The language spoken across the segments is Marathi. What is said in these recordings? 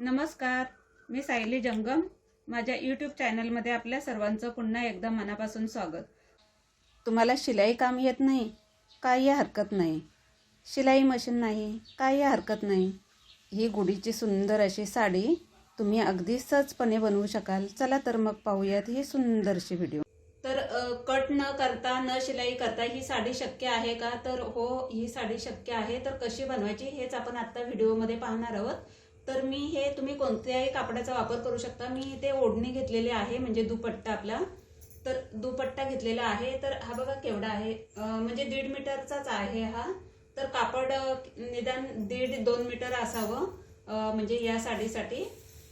नमस्कार, मी सायली जंगम. माझ्या यूट्यूब चॅनलमध्ये आपल्या सर्वांचं पुन्हा एकदा मनापासून स्वागत. तुम्हाला शिलाई काम येत नाही, काही हरकत नाही. शिलाई मशीन नाही, काही हरकत नाही. ही गुढीची सुंदर अशी साडी तुम्ही अगदी सहजपणे बनवू शकाल. चला तर मग पाहूयात ही सुंदरशी व्हिडिओ. तर कट न करता, न शिलाई करता ही साडी शक्य आहे का? तर हो, ही साडी शक्य आहे. तर कशी बनवायची हेच आपण आता व्हिडिओमध्ये पाहणार आहोत. तर मी तुम्ही कोणत्याही कापडाचा वापर करू शकता. मी इथे ओढणी घेतलेली आहे, म्हणजे दुपट्टा आपला. तर दुपट्टा घेतलेला आहे. तर हा बघा केवढा आहे, म्हणजे 1.5 मीटरचाच आहे हा. तर कापड निदान 1.5-2 मीटर असावं, म्हणजे या साडीसाठी.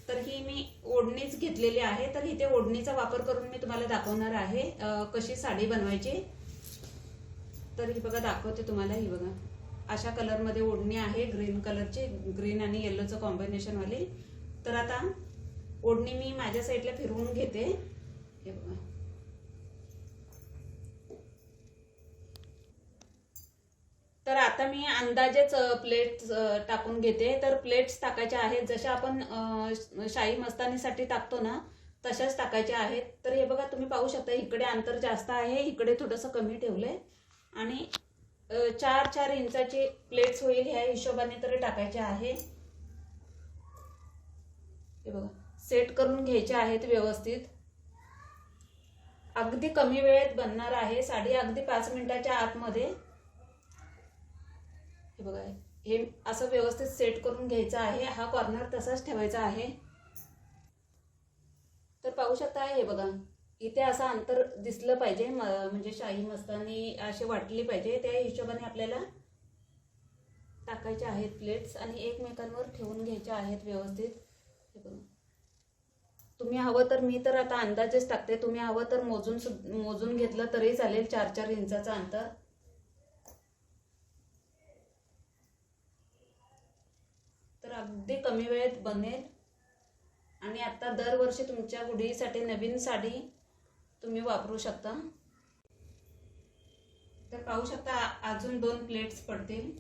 तर ही मी ओढणीच घेतलेली आहे. तर इथे ओढणीचा वापर करून मी तुम्हाला दाखवणार आहे कशी साडी बनवायची. तर ही बघा दाखवते तुम्हाला. ही बघा अशा कलरमध्ये ओढणी आहे, ग्रीन कलरची, ग्रीन आणि येल्लोचं कॉम्बिनेशन वाली. तर आता ओढणी मी माझ्या साईडला फिरवून घेते. हे बघा, तर आता मी अंदाजेच प्लेट्स टाकून घेते. तर प्लेट्स टाकायच्या आहेत जशा आपण शाही मस्तानीसाठी टाकतो ना, तशाच टाकायच्या आहेत. तर हे बघा तुम्ही पाहू शकता, इकडे अंतर जास्त आहे, इकडे थोडंसं कमी ठेवलंय. आणि 4-4 इंचाची प्लेट्स होईल ह्या हिशोबाने तरी टाकायचे आहे. हे बघा सेट करून घ्यायचे आहेत व्यवस्थित. अगदी कमी वेळेत बनणार आहे साडी, अगदी 5 मिनिटाच्या आतमध्ये. हे बघा, हे असं व्यवस्थित सेट करून घ्यायचं आहे. हा कॉर्नर तसाच ठेवायचा आहे. तर पाहू शकता, हे बघा इथे असं अंतर दिसलं पाहिजे, म्हणजे शाही मस्तानी अशी वाटली पाहिजे. त्या हिशोबाने आपल्याला टाकायचे आहेत प्लेट्स आणि एकमेकांवर ठेवून घ्यायच्या आहेत व्यवस्थित. हे बघा, तुम्ही हवं तर, मी तर आता अंदाजेच टाकते, तुम्ही हवं तर मोजून घेतलं तरी चालेल, 4-4 इंचाचं अंतर. तर अगदी कमी वेळेत बनेल. आणि आता दरवर्षी तुमच्या गुढीसाठी नवीन साडी तुम्ही वापरू शकता. तर पाहू शकता अजून 2 प्लेट्स पडतील.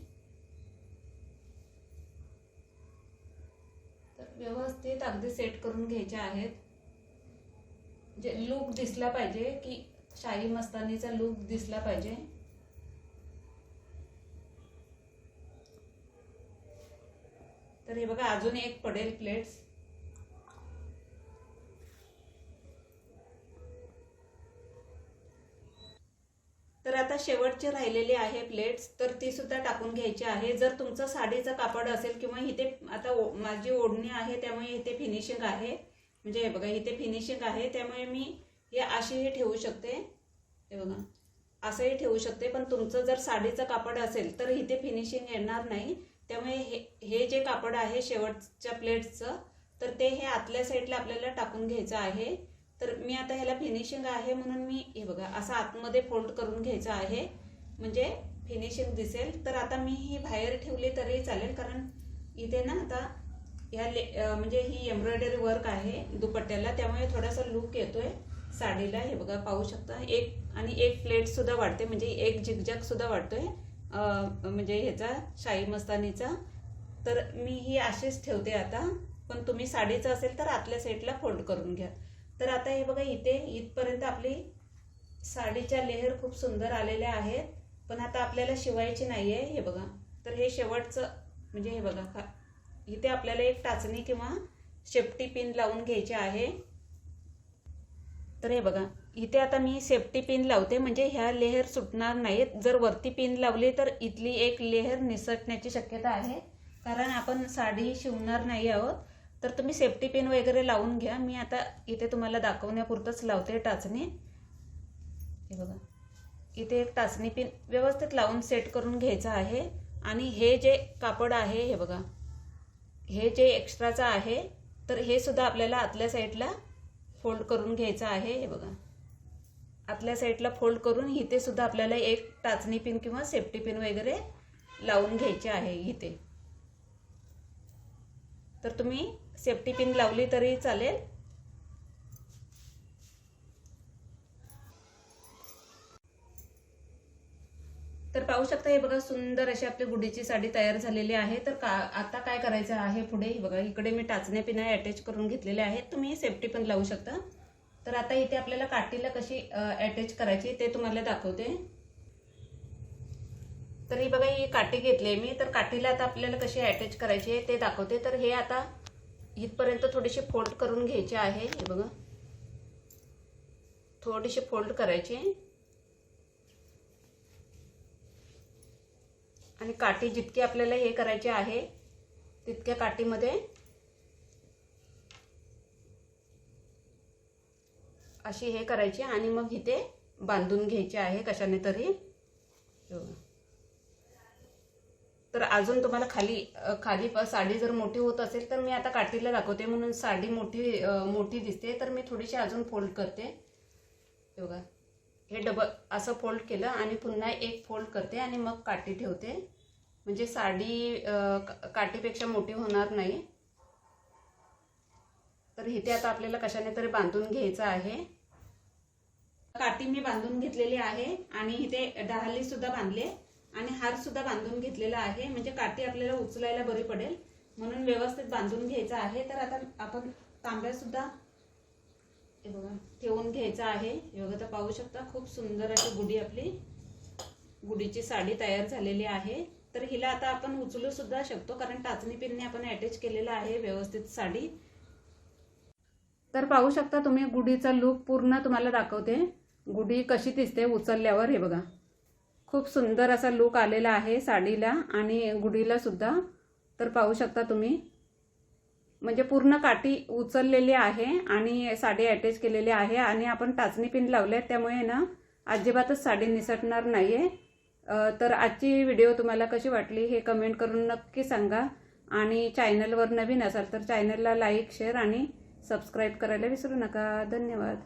तर व्यवस्थित अगदी सेट करून घ्यायचे आहेत. जे लुक दिसला पाहिजे, की शाही मस्तानीचा लुक दिसला पाहिजे. तर हे बघा अजून एक पडेल प्लेट्स. तर आता शेवटचे राहिलेले आहे प्लेट्स, तर ती सुद्धा टाकून घ्यायची आहे. जर तुमचं साडीचं कापड असेल किंवा इथे आता माझी ओढणी आहे त्यामुळे इथे फिनिशिंग आहे, म्हणजे हे बघा इथे फिनिशिंग आहे, त्यामुळे मी हे अशीही ठेवू शकते. हे बघा असंही ठेवू शकते. पण तुमचं जर साडीचं कापड असेल तर इथे फिनिशिंग येणार नाही. त्यामुळे हे जे कापड आहे शेवटच्या प्लेट्सचं, तर ते हे आतल्या साईडला आपल्याला टाकून घ्यायचं आहे. तर मी आता ह्याला फिनिशिंग आहे म्हणून मी हे बघा असं आतमध्ये फोल्ड करून घ्यायचं आहे, म्हणजे फिनिशिंग दिसेल. तर आता मी ही बाहेर ठेवली तरी चालेल, कारण इथे ना आता ह्या म्हणजे ही एम्ब्रॉयडरी वर्क आहे दुपट्ट्याला, त्यामुळे थोडासा लुक येतोय साडीला. हे बघा पाहू शकता, एक प्लेट सुद्धा वाढते, म्हणजे एक झिगझॅग सुद्धा वाढतोय म्हणजे ह्याचा शाही मस्तानीचा. तर मी ही अशीच ठेवते आता. पण तुम्ही साडीचं असेल तर आतल्या साईडला फोल्ड करून घ्या. तर आता हे बघा इथपर्यंत आपली साडीच्या लेअर खूप सुंदर आलेल्या आहेत. पण आता आपल्याला शिवायची नाहीये. हे बघा, तर हे शेवटचं, म्हणजे हे बघा इथे आपल्याला एक टाचणी किंवा सेफ्टी पिन लावून घ्यायची आहे. तर हे बघा इथे आता मी सेफ्टी पिन लावते, म्हणजे ह्या लेअर सुटणार नाहीत. जर वरती पिन लावली तर इथली एक लेअर निसटण्याची शक्यता आहे, कारण आपण साडी शिवणार नाही आहोत. तर तुम्ही सेफ्टी पिन वगैरे लावून घ्या. मी आता इथे तुम्हाला दाखवण्यापुरतंच लावते टाचणी. हे बघा इथे एक टाचणी पिन व्यवस्थित लावून सेट करून घ्यायचं आहे. आणि हे जे कापड आहे, हे बघा हे जे एक्स्ट्राचं आहे, तर हे सुद्धा आपल्याला आतल्या साईडला फोल्ड करून घ्यायचं आहे. हे बघा आतल्या साईडला फोल्ड करून इथे सुद्धा आपल्याला एक टाचणी पिन किंवा सेफ्टी पिन वगैरे लावून घ्यायचे आहे इथे. तर तुम्ही सेफ्टी पिन लावली तरी चालेल. तर पाहू शकता हे बघा सुंदर अशी आपली गुढीची साडी तयार झालेली आहे. तर आता काय करायचं आहे पुढे, हे बघा इकडे मी टाचण्या पिना अटॅच करून घेतलेले आहेत. तुम्ही सेफ्टी पण लावू शकता. तर आता इथे आपल्याला काठीला कशी अटॅच करायची ते तुम्हाला दाखवते. तर ही बघा ही काठी घेतली मी. तर काठीला आता आपल्याला कशी अटॅच करायची आहे ते दाखवते. तर हे आता इथपर्यंत थोडीशी फोल्ड करून घ्यायची आहे. हे बघा थोडीशी फोल्ड करायची आणि काठी जितकी आपल्याला हे करायची आहे तितक्या काठीमध्ये अशी हे करायची आणि मग इथे बांधून घ्यायची आहे कशाने तरी. तर अजून तुम्हाला खाली साडी जर मोठी होत असेल तर मी आता काठीला दाखवते म्हणून साडी मोठी दिसते. तर मी थोडीशी अजून फोल्ड करते. बघा हे डबल असं फोल्ड केलं आणि पुन्हा एक फोल्ड करते आणि मग काठी ठेवते. म्हणजे साडी काठीपेक्षा मोठी होणार नाही. तर इथे आता आपल्याला कशाने तरी बांधून घ्यायचं आहे. काठी मी बांधून घेतलेली आहे आणि इथे डहाली सुद्धा बांधले आणि हार सुद्धा बांधून घेतलेला आहे. म्हणजे काठी आपल्याला उचलायला बरी पडेल म्हणून व्यवस्थित बांधून घ्यायचं आहे. तर आता आपण तांब्या सुद्धा हे बघा ठेवून घ्यायचा आहे. हे बघा तर पाहू शकता खूप सुंदर अशी गुढी आपली गुढीची साडी तयार झालेली आहे. तर हिला आता आपण उचलू सुद्धा शकतो कारण टाचणी पिनने आपण अटॅच केलेलं आहे व्यवस्थित साडी. तर पाहू शकता तुम्ही गुढीचा लुक पूर्ण तुम्हाला दाखवते. गुढी कशी दिसते उचलल्यावर. हे बघा खूप सुंदर असा लुक आलेला आहे साडीला आणि गुढीला सुद्धा. तर पाहू शकता तुम्ही म्हणजे पूर्ण काठी उचललेली आहे आणि साडी अटॅच केलेली आहे आणि आपण टाचणी पिन लावले त्यामुळे ना अजिबातच साडी निसटणार नाहीये. तर आजची व्हिडिओ तुम्हाला कशी वाटली हे कमेंट करून नक्की सांगा आणि चॅनलवर नवीन असाल तर चॅनलला लाईक शेअर आणि सबस्क्राईब करायला विसरू नका. धन्यवाद.